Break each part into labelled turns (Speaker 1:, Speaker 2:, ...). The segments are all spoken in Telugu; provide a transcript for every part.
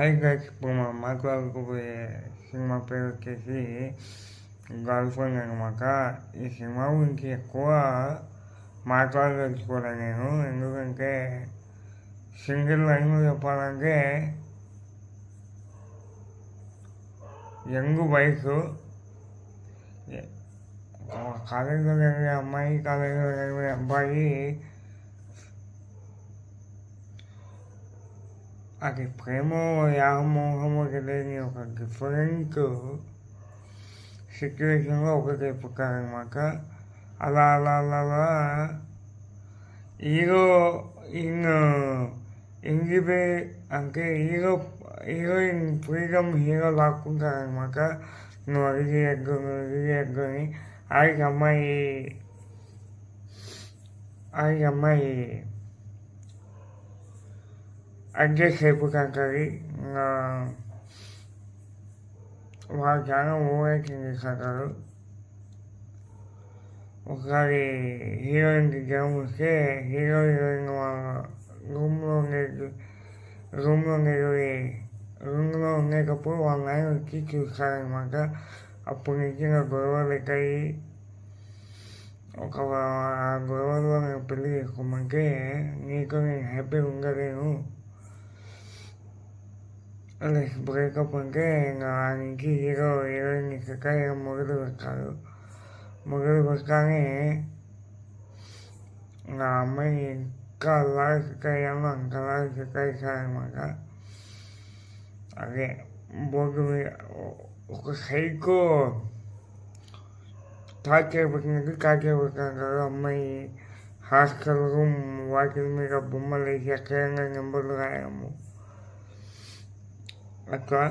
Speaker 1: guys, ఇప్పుడు మనం మాట్లాడుకోబోయే సినిమా పేరు వచ్చేసి గర్ల్ ఫ్రెండ్ అనమాట. ఈ సినిమా గురించి ఎక్కువ మాట్లాడదలుచుకోలే నేను, ఎందుకంటే సింగిల్ లైన్లో చెప్పాలంటే యంగ్ వయసు, కాలేజీలో చదివే అమ్మాయి, కాలేజీలో చదివే అబ్బాయి అది ప్రేమ వ్యామోహము తెలియని ఒక డిఫరెంట్ సిచ్యువేషన్లో ఒకటి పుట్టారనమాట. అలా అలా అలా హీరోయిన్ ఇంగిపే అంటే హీరోయిన్ ఫ్రీడమ్ హీరో లాక్కుంటారనమాట. నువ్వు అడిగి ఎగ్గుని ఆడికి అమ్మాయి అడ్జస్ట్ అయిపోతుంటుంది. వాళ్ళు చాలా ఓవరాక్షన్ చేస్తుంటారు. ఒకసారి హీరోయిన్కి జ్వరం వస్తే హీరోయిన్ వాళ్ళ రూమ్లో ఉండేటప్పుడు వాళ్ళ ఆయన వచ్చి చూస్తారనమాట. అప్పుడు నిజంగా గొడవలు ఎక్కాయి. ఒక గొడవలో నేను పెళ్లి చేసుకోమంటే నీకు నేను హ్యాపీగా ఉండలేను, బ్రేకప్ అంటే ఇంకా నుంచి హీరోయిన్ సెకండ్ మొదలు పెట్టగానే నా అమ్మాయిని ఇంకా అలాగే సెకండ్ అంతలాగా సెకండ్ అదే బోర్డు మీద ఒక సైకో టార్చర్ పెట్టినట్టు కదా. అమ్మాయి హాస్టల్ రూమ్ వాటి మీద బొమ్మలు వేసి అక్షరంగా నెంబర్లు రాయము. అట్లా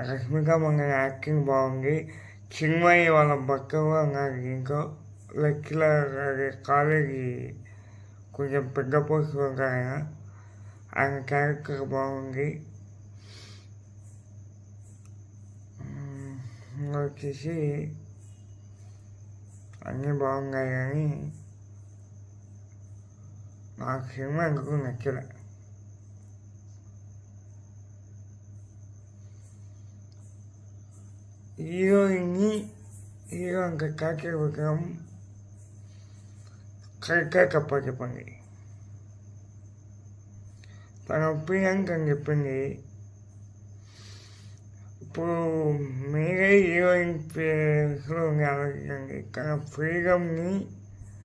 Speaker 1: రష్మిక మంగళ యాక్టింగ్ బాగుంది. చిన్మయి వాళ్ళ భర్త కూడా నాకు ఇంకో లెక్చరర్ కాలేజీ కొంచెం పెద్ద పోస్ట్ ఉంటాయి. ఆయన క్యారెక్టర్ బాగుంది. వచ్చేసి అన్నీ బాగున్నాయి కానీ నాకు సినిమా ఎందుకు నచ్చలే. హీరో అంత టార్చర్ పెట్టడం కరెక్ట్గా తప్ప చెప్పండి. తన ఒపీనియన్ తను చెప్పింది. ఇప్పుడు మీరే హీరోయిన్ ప్లేస్లో ఆలోచించండి. తన ఫ్రీడమ్ని